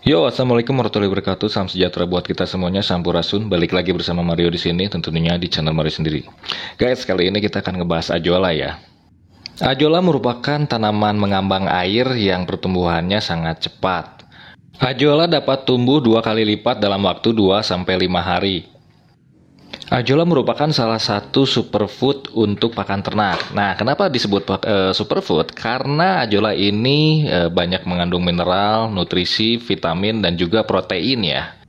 Yo, assalamualaikum warahmatullahi wabarakatuh. Salam sejahtera buat kita semuanya. Sampurasun. Balik lagi bersama Mario di sini, tentunya di channel Mario sendiri. Guys, kali ini kita akan ngebahas ajola ya. Ajola merupakan tanaman mengambang air yang pertumbuhannya sangat cepat. Ajola dapat tumbuh 2 kali lipat dalam waktu 2-5 hari. Ajola merupakan salah satu superfood untuk pakan ternak. Nah, kenapa disebut superfood? Karena ajola ini banyak mengandung mineral, nutrisi, vitamin, dan juga protein ya.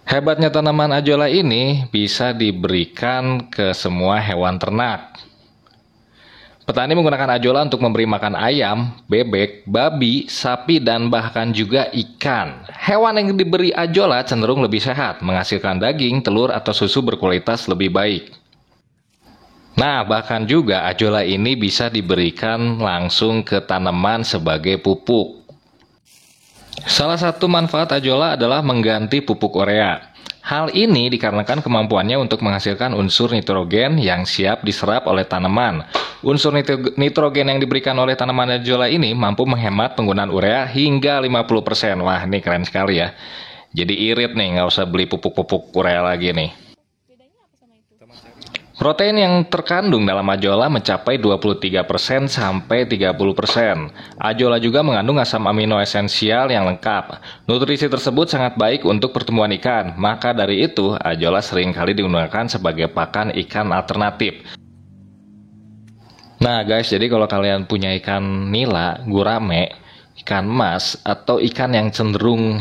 Hebatnya tanaman ajola ini bisa diberikan ke semua hewan ternak. Petani menggunakan ajola untuk memberi makan ayam, bebek, babi, sapi, dan bahkan juga ikan. Hewan yang diberi ajola cenderung lebih sehat, menghasilkan daging, telur, atau susu berkualitas lebih baik. Nah, bahkan juga ajola ini bisa diberikan langsung ke tanaman sebagai pupuk. Salah satu manfaat ajola adalah mengganti pupuk urea. Hal ini dikarenakan kemampuannya untuk menghasilkan unsur nitrogen yang siap diserap oleh tanaman. Unsur nitrogen yang diberikan oleh tanaman ajola ini mampu menghemat penggunaan urea hingga 50%. Wah, ini keren sekali ya. Jadi irit nih, nggak usah beli pupuk-pupuk urea lagi nih. Protein yang terkandung dalam ajola mencapai 23% sampai 30%. Ajola juga mengandung asam amino esensial yang lengkap. Nutrisi tersebut sangat baik untuk pertumbuhan ikan. Maka dari itu, ajola seringkali digunakan sebagai pakan ikan alternatif. Nah guys, jadi kalau kalian punya ikan nila, gurame, ikan mas, atau ikan yang cenderung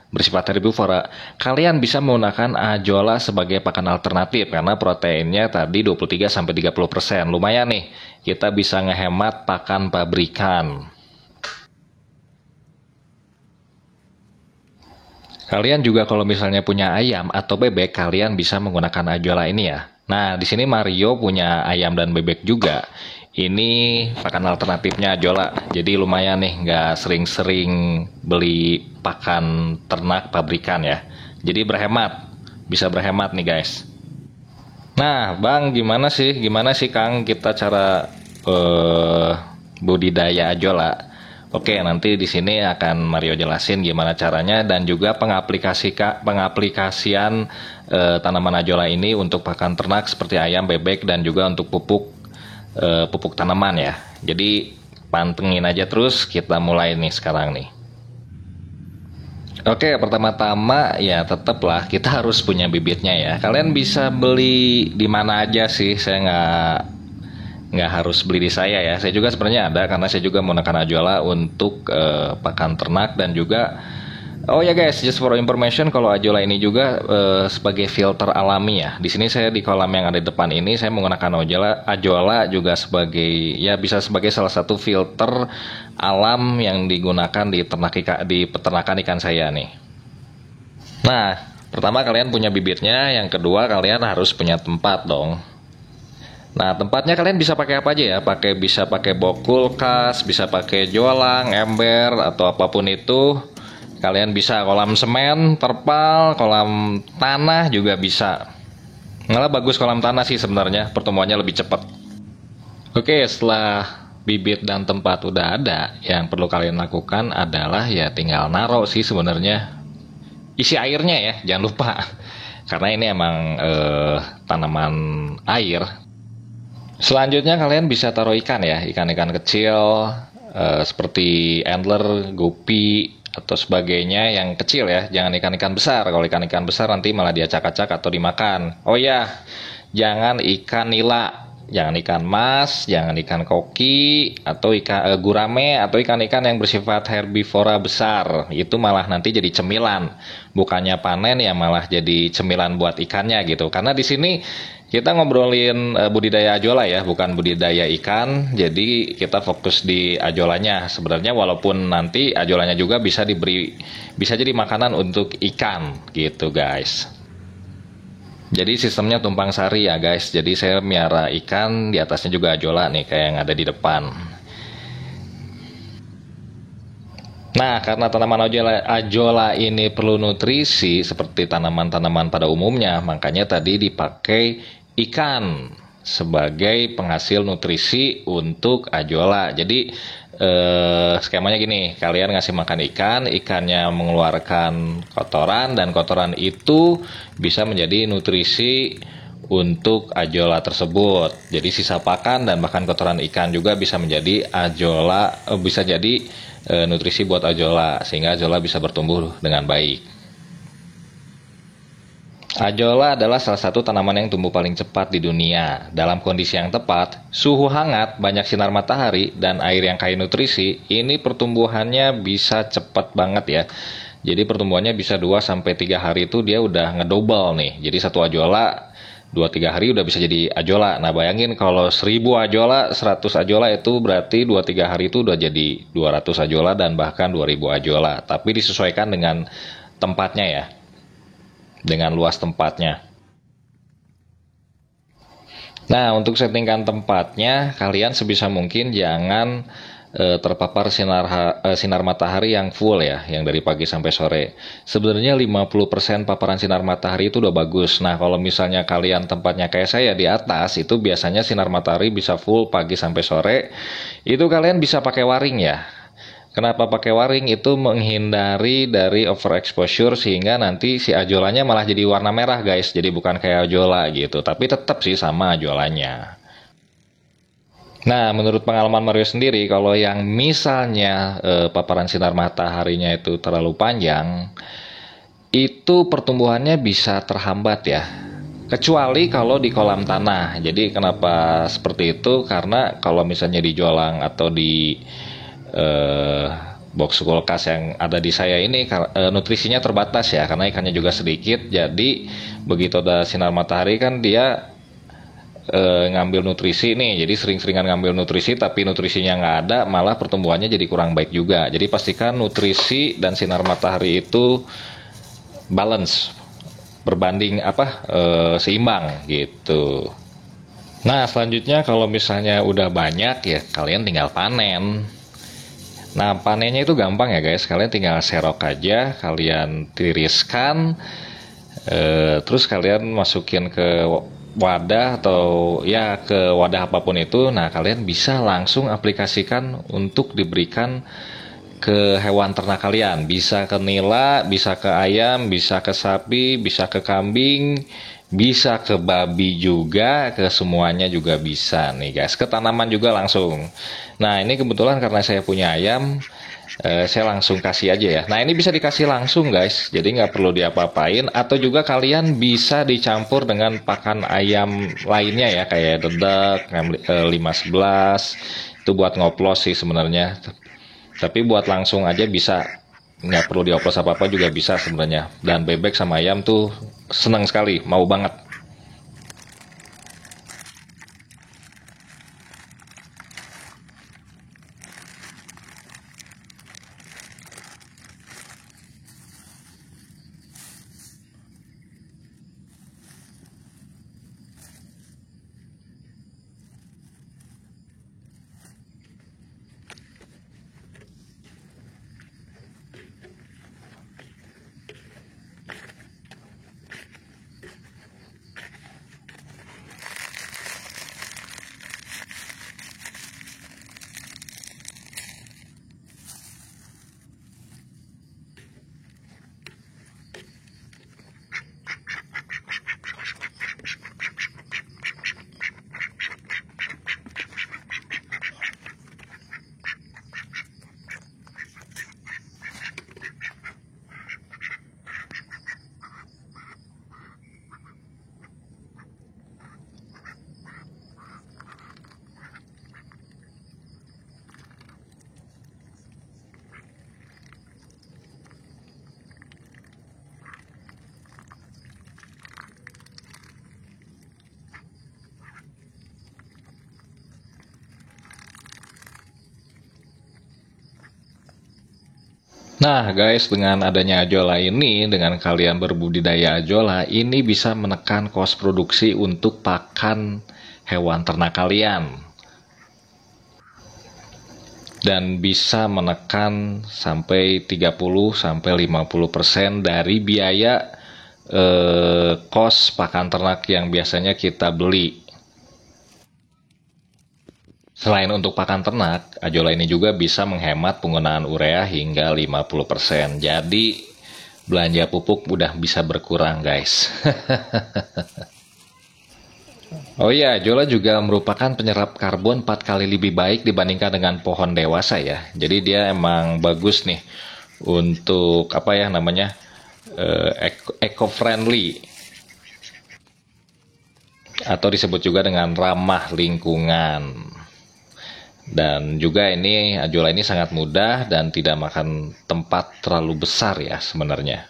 bersifat herbivora, kalian bisa menggunakan ajola sebagai pakan alternatif karena proteinnya tadi 23-30%. Lumayan nih, kita bisa ngehemat pakan pabrikan. Kalian juga kalau misalnya punya ayam atau bebek, kalian bisa menggunakan ajola ini ya. Nah, di sini Mario punya ayam dan bebek juga. Ini pakan alternatifnya ajola. Jadi lumayan nih, nggak sering-sering beli pakan ternak pabrikan ya. Jadi berhemat, bisa berhemat nih guys. Nah, Bang, gimana sih Kang kita cara budidaya ajola? Oke, nanti di sini akan Mario jelasin gimana caranya dan juga pengaplikasian tanaman ajola ini untuk pakan ternak seperti ayam, bebek, dan juga untuk pupuk tanaman ya. Jadi pantengin aja terus, kita mulai nih sekarang nih. Oke, pertama-tama ya tetaplah kita harus punya bibitnya ya. Kalian bisa beli di mana aja sih, saya nggak harus beli di saya ya. Saya juga sebenarnya ada karena saya juga menggunakan ajola untuk pakan ternak dan juga oh ya guys, just for information, kalau ajola ini juga sebagai filter alami ya. Di sini saya di kolam yang ada di depan ini saya menggunakan ajola juga sebagai ya bisa sebagai salah satu filter alam yang digunakan di peternakan ikan saya nih. Nah, pertama kalian punya bibitnya, yang kedua kalian harus punya tempat dong. Nah, tempatnya kalian bisa pakai apa aja ya? Bisa pakai box kulkas, bisa pakai jolang, ember, atau apapun itu. Kalian bisa kolam semen, terpal, kolam tanah juga bisa. Malah bagus kolam tanah sih sebenarnya, pertumbuhannya lebih cepat. Oke, setelah bibit dan tempat udah ada, yang perlu kalian lakukan adalah ya tinggal naruh sih sebenarnya. Isi airnya ya, jangan lupa. Karena ini emang tanaman air. Selanjutnya kalian bisa taruh ikan ya, ikan-ikan kecil seperti antler, gupi, atau sebagainya yang kecil ya, jangan ikan-ikan besar. Kalau ikan-ikan besar nanti malah diacak-acak atau dimakan. Oh ya, jangan ikan nila, jangan ikan mas, jangan ikan koki, atau ikan gurame, atau ikan-ikan yang bersifat herbivora besar. Itu malah nanti jadi cemilan, bukannya panen ya malah jadi cemilan buat ikannya gitu. Karena di sini kita ngobrolin budidaya ajola ya, bukan budidaya ikan. Jadi kita fokus di ajolanya. Sebenarnya walaupun nanti ajolanya juga bisa jadi makanan untuk ikan gitu guys. Jadi sistemnya tumpang sari ya guys. Jadi saya miara ikan, di atasnya juga ajola nih kayak yang ada di depan. Nah, karena tanaman ajola ini perlu nutrisi seperti tanaman-tanaman pada umumnya, makanya tadi dipakai ikan sebagai penghasil nutrisi untuk ajola. Jadi skemanya gini, kalian ngasih makan ikan, ikannya mengeluarkan kotoran, dan kotoran itu bisa menjadi nutrisi untuk ajola tersebut. Jadi sisa pakan dan bahkan kotoran ikan juga bisa menjadi bisa jadi nutrisi buat ajola, sehingga ajola bisa bertumbuh dengan baik. Ajola adalah salah satu tanaman yang tumbuh paling cepat di dunia. Dalam kondisi yang tepat, suhu hangat, banyak sinar matahari, dan air yang kaya nutrisi, ini pertumbuhannya bisa cepat banget ya. Jadi pertumbuhannya bisa 2-3 hari itu dia udah ngedouble nih. Jadi satu ajola 2-3 hari udah bisa jadi ajola. Nah bayangin kalau 1000 ajola, 100 ajola itu berarti 2-3 hari itu udah jadi 200 ajola dan bahkan 2000 ajola. Tapi disesuaikan dengan tempatnya ya, dengan luas tempatnya. Nah, untuk settingkan tempatnya, kalian sebisa mungkin jangan terpapar sinar matahari yang full ya, yang dari pagi sampai sore. Sebenarnya 50% paparan sinar matahari itu udah bagus. Nah, kalau misalnya kalian tempatnya kayak saya di atas, itu biasanya sinar matahari bisa full pagi sampai sore. Itu kalian bisa pakai waring ya. Kenapa pakai waring? Itu menghindari dari overexposure sehingga nanti si ajolanya malah jadi warna merah guys. Jadi bukan kayak ajola gitu, tapi tetap sih sama ajolanya. Nah, menurut pengalaman Mario sendiri, kalau yang misalnya paparan sinar mataharinya itu terlalu panjang, itu pertumbuhannya bisa terhambat ya. Kecuali kalau di kolam tanah. Jadi kenapa seperti itu? Karena kalau misalnya di jolang atau di box kulkas yang ada di saya ini nutrisinya terbatas ya, karena ikannya juga sedikit. Jadi begitu ada sinar matahari kan dia ngambil nutrisi nih, jadi sering-seringan ngambil nutrisi tapi nutrisinya nggak ada, malah pertumbuhannya jadi kurang baik juga. Jadi pastikan nutrisi dan sinar matahari itu balance, berbanding seimbang gitu. Nah selanjutnya kalau misalnya udah banyak ya kalian tinggal panen. Nah panennya itu gampang ya guys, kalian tinggal serok aja, kalian tiriskan, terus kalian masukin ke wadah atau ya ke wadah apapun itu. Nah kalian bisa langsung aplikasikan untuk diberikan ke hewan ternak kalian, bisa ke nila, bisa ke ayam, bisa ke sapi, bisa ke kambing, bisa ke babi juga, ke semuanya juga bisa nih guys, ke tanaman juga langsung. Nah ini kebetulan karena saya punya ayam, saya langsung kasih aja ya. Nah ini bisa dikasih langsung guys, jadi nggak perlu diapa-apain, atau juga kalian bisa dicampur dengan pakan ayam lainnya ya, kayak dedek, 511, itu buat ngoplos sih sebenarnya. Tapi buat langsung aja bisa, nggak perlu dioplos apa-apa juga bisa sebenarnya. Dan bebek sama ayam tuh senang sekali, mau banget. Nah guys, dengan adanya ajola ini, dengan kalian berbudidaya ajola, ini bisa menekan kos produksi untuk pakan hewan ternak kalian. Dan bisa menekan sampai 30-50% dari biaya kos pakan ternak yang biasanya kita beli. Selain untuk pakan ternak, Ajola ini juga bisa menghemat penggunaan urea hingga 50%. Jadi, belanja pupuk udah bisa berkurang, guys. Oh iya, Ajola juga merupakan penyerap karbon 4 kali lebih baik dibandingkan dengan pohon dewasa ya. Jadi dia emang bagus nih untuk apa ya namanya, eco-friendly, atau disebut juga dengan ramah lingkungan. Dan juga ini Ajola ini sangat mudah dan tidak makan tempat terlalu besar ya sebenarnya.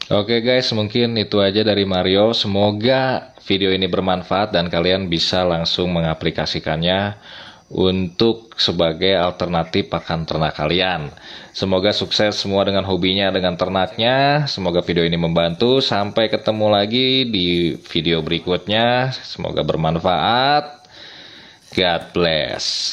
Oke guys, mungkin itu aja dari Mario. Semoga video ini bermanfaat dan kalian bisa langsung mengaplikasikannya untuk sebagai alternatif pakan ternak kalian. Semoga sukses semua dengan hobinya, dengan ternaknya. Semoga video ini membantu. Sampai ketemu lagi di video berikutnya. Semoga bermanfaat. God bless.